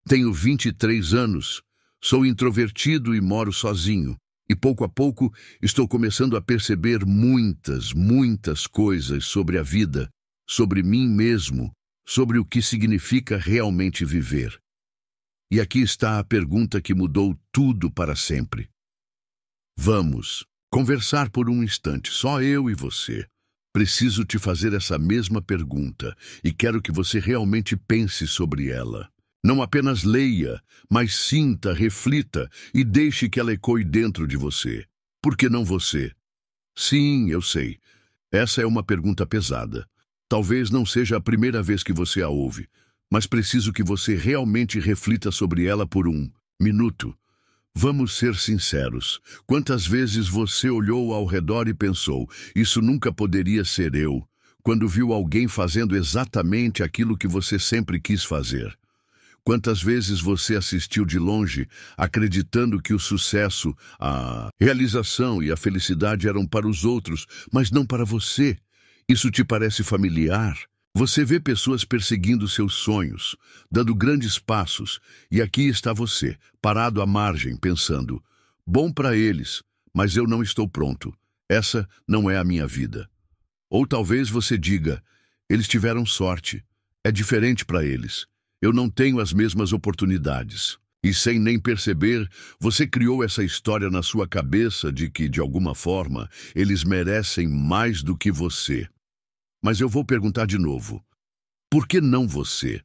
Tenho 23 anos, sou introvertido e moro sozinho. E pouco a pouco estou começando a perceber muitas coisas sobre a vida, sobre mim mesmo, sobre o que significa realmente viver. E aqui está a pergunta que mudou tudo para sempre. Vamos conversar por um instante, só eu e você. Preciso te fazer essa mesma pergunta e quero que você realmente pense sobre ela. Não apenas leia, mas sinta, reflita e deixe que ela ecoe dentro de você. Por que não você? Sim, eu sei. Essa é uma pergunta pesada. Talvez não seja a primeira vez que você a ouve, mas preciso que você realmente reflita sobre ela por um minuto. Vamos ser sinceros. Quantas vezes você olhou ao redor e pensou, isso nunca poderia ser eu, quando viu alguém fazendo exatamente aquilo que você sempre quis fazer? Quantas vezes você assistiu de longe, acreditando que o sucesso, a realização e a felicidade eram para os outros, mas não para você? Isso te parece familiar? Você vê pessoas perseguindo seus sonhos, dando grandes passos, e aqui está você, parado à margem, pensando, bom para eles, mas eu não estou pronto. Essa não é a minha vida. Ou talvez você diga, eles tiveram sorte, é diferente para eles. Eu não tenho as mesmas oportunidades. E sem nem perceber, você criou essa história na sua cabeça de que, de alguma forma, eles merecem mais do que você. Mas eu vou perguntar de novo. Por que não você?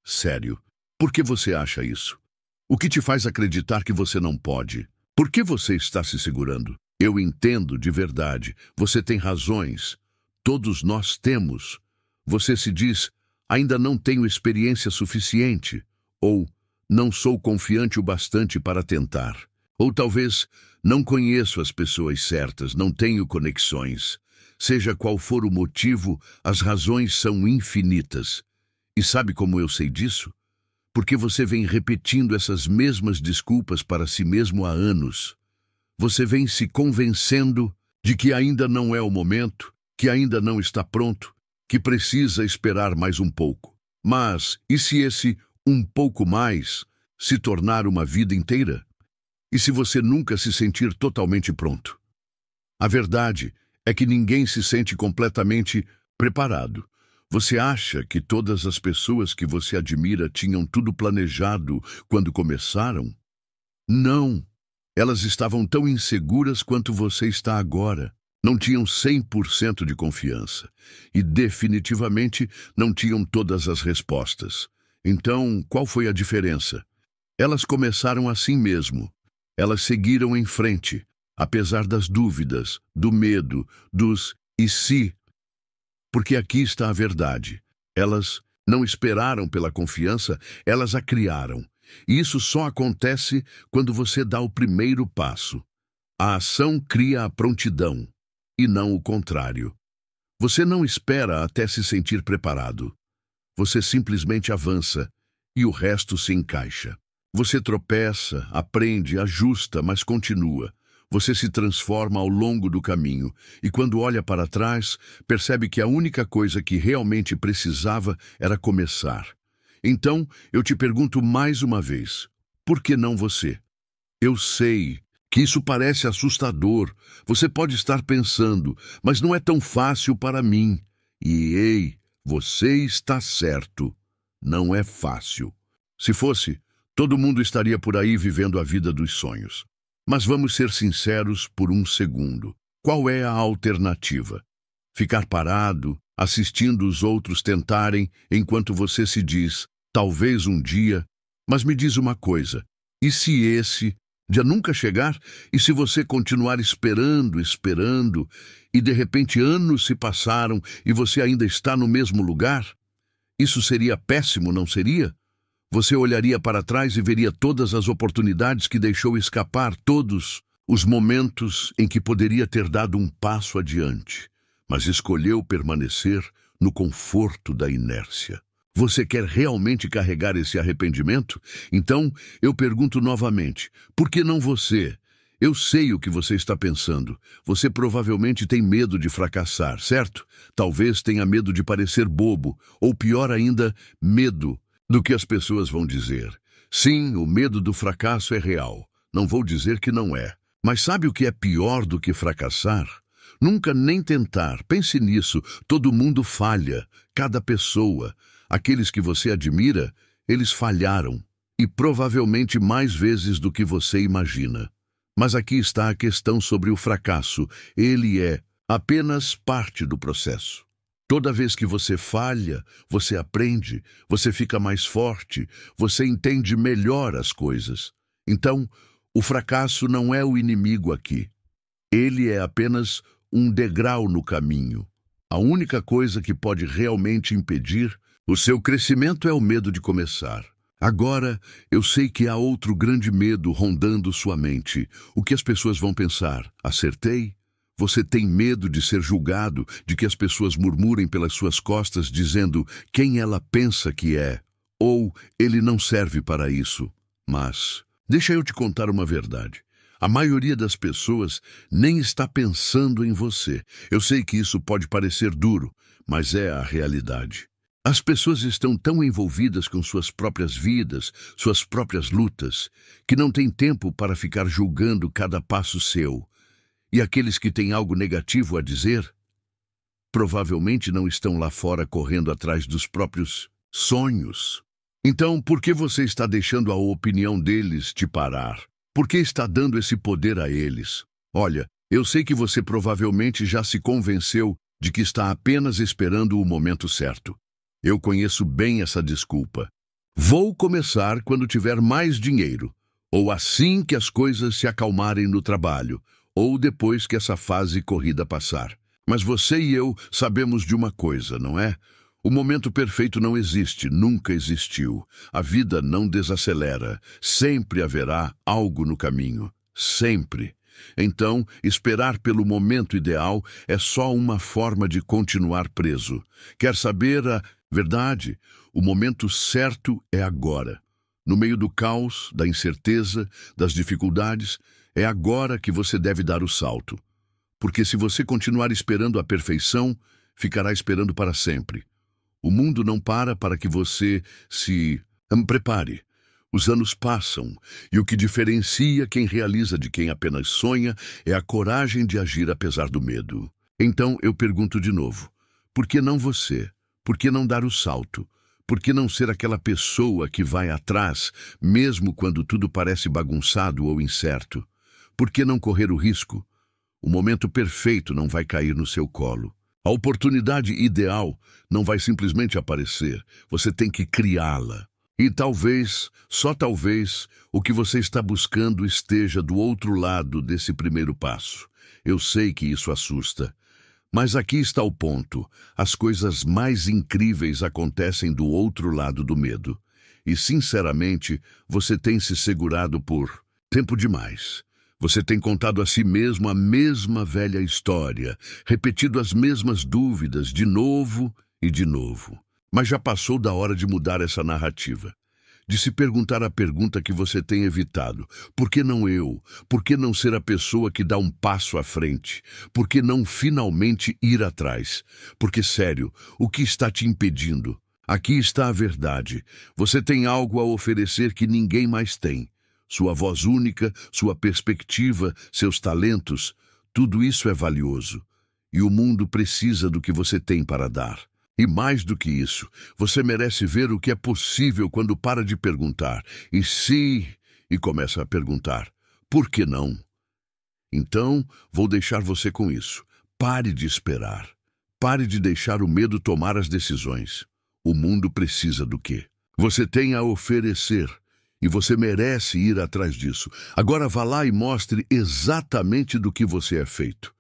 Sério, por que você acha isso? O que te faz acreditar que você não pode? Por que você está se segurando? Eu entendo de verdade. Você tem razões. Todos nós temos. Você se diz, ainda não tenho experiência suficiente. Ou, não sou confiante o bastante para tentar. Ou talvez, não conheço as pessoas certas, não tenho conexões. Seja qual for o motivo, as razões são infinitas. E sabe como eu sei disso? Porque você vem repetindo essas mesmas desculpas para si mesmo há anos. Você vem se convencendo de que ainda não é o momento, que ainda não está pronto, que precisa esperar mais um pouco. Mas, e se esse um pouco mais se tornar uma vida inteira? E se você nunca se sentir totalmente pronto? A verdade é que ninguém se sente completamente preparado. Você acha que todas as pessoas que você admira tinham tudo planejado quando começaram? Não. Elas estavam tão inseguras quanto você está agora. Não tinham 100% de confiança. E definitivamente não tinham todas as respostas. Então, qual foi a diferença? Elas começaram assim mesmo. Elas seguiram em frente. Apesar das dúvidas, do medo, dos e se. Porque aqui está a verdade. Elas não esperaram pela confiança, elas a criaram. E isso só acontece quando você dá o primeiro passo. A ação cria a prontidão, e não o contrário. Você não espera até se sentir preparado. Você simplesmente avança, e o resto se encaixa. Você tropeça, aprende, ajusta, mas continua. Você se transforma ao longo do caminho e quando olha para trás, percebe que a única coisa que realmente precisava era começar. Então, eu te pergunto mais uma vez, por que não você? Eu sei que isso parece assustador. Você pode estar pensando, mas não é tão fácil para mim. E ei, você está certo. Não é fácil. Se fosse, todo mundo estaria por aí vivendo a vida dos sonhos. Mas vamos ser sinceros por um segundo. Qual é a alternativa? Ficar parado, assistindo os outros tentarem, enquanto você se diz, talvez um dia, mas me diz uma coisa, e se esse dia nunca chegar? E se você continuar esperando, e de repente anos se passaram e você ainda está no mesmo lugar? Isso seria péssimo, não seria? Você olharia para trás e veria todas as oportunidades que deixou escapar, todos os momentos em que poderia ter dado um passo adiante, mas escolheu permanecer no conforto da inércia. Você quer realmente carregar esse arrependimento? Então, eu pergunto novamente, por que não você? Eu sei o que você está pensando. Você provavelmente tem medo de fracassar, certo? Talvez tenha medo de parecer bobo, ou pior ainda, medo do que as pessoas vão dizer. Sim, o medo do fracasso é real. Não vou dizer que não é. Mas sabe o que é pior do que fracassar? Nunca nem tentar. Pense nisso. Todo mundo falha. Cada pessoa. Aqueles que você admira, eles falharam. E provavelmente mais vezes do que você imagina. Mas aqui está a questão sobre o fracasso. Ele é apenas parte do processo. Toda vez que você falha, você aprende, você fica mais forte, você entende melhor as coisas. Então, o fracasso não é o inimigo aqui. Ele é apenas um degrau no caminho. A única coisa que pode realmente impedir o seu crescimento é o medo de começar. Agora, eu sei que há outro grande medo rondando sua mente. O que as pessoas vão pensar? Acertei? Você tem medo de ser julgado, de que as pessoas murmurem pelas suas costas dizendo quem ela pensa que é, ou ele não serve para isso. Mas, deixa eu te contar uma verdade. A maioria das pessoas nem está pensando em você. Eu sei que isso pode parecer duro, mas é a realidade. As pessoas estão tão envolvidas com suas próprias vidas, suas próprias lutas, que não têm tempo para ficar julgando cada passo seu. E aqueles que têm algo negativo a dizer, provavelmente não estão lá fora correndo atrás dos próprios sonhos. Então, por que você está deixando a opinião deles te parar? Por que está dando esse poder a eles? Olha, eu sei que você provavelmente já se convenceu de que está apenas esperando o momento certo. Eu conheço bem essa desculpa. Vou começar quando tiver mais dinheiro, ou assim que as coisas se acalmarem no trabalho, ou depois que essa fase corrida passar. Mas você e eu sabemos de uma coisa, não é? O momento perfeito não existe, nunca existiu. A vida não desacelera. Sempre haverá algo no caminho. Sempre. Então, esperar pelo momento ideal é só uma forma de continuar preso. Quer saber a verdade? O momento certo é agora. No meio do caos, da incerteza, das dificuldades, é agora que você deve dar o salto. Porque se você continuar esperando a perfeição, ficará esperando para sempre. O mundo não para que você se prepare. Os anos passam, e o que diferencia quem realiza de quem apenas sonha é a coragem de agir apesar do medo. Então eu pergunto de novo, por que não você? Por que não dar o salto? Por que não ser aquela pessoa que vai atrás, mesmo quando tudo parece bagunçado ou incerto? Por que não correr o risco? O momento perfeito não vai cair no seu colo. A oportunidade ideal não vai simplesmente aparecer, você tem que criá-la. E talvez, só talvez, o que você está buscando esteja do outro lado desse primeiro passo. Eu sei que isso assusta. Mas aqui está o ponto. As coisas mais incríveis acontecem do outro lado do medo. E, sinceramente, você tem se segurado por tempo demais. Você tem contado a si mesmo a mesma velha história, repetido as mesmas dúvidas de novo e de novo. Mas já passou da hora de mudar essa narrativa. De se perguntar a pergunta que você tem evitado. Por que não eu? Por que não ser a pessoa que dá um passo à frente? Por que não finalmente ir atrás? Porque, sério, o que está te impedindo? Aqui está a verdade. Você tem algo a oferecer que ninguém mais tem. Sua voz única, sua perspectiva, seus talentos, tudo isso é valioso. E o mundo precisa do que você tem para dar. E mais do que isso, você merece ver o que é possível quando para de perguntar. E se... e começa a perguntar. Por que não? Então, vou deixar você com isso. Pare de esperar. Pare de deixar o medo tomar as decisões. O mundo precisa do quê? Você tem a oferecer. E você merece ir atrás disso. Agora vá lá e mostre exatamente do que você é feito.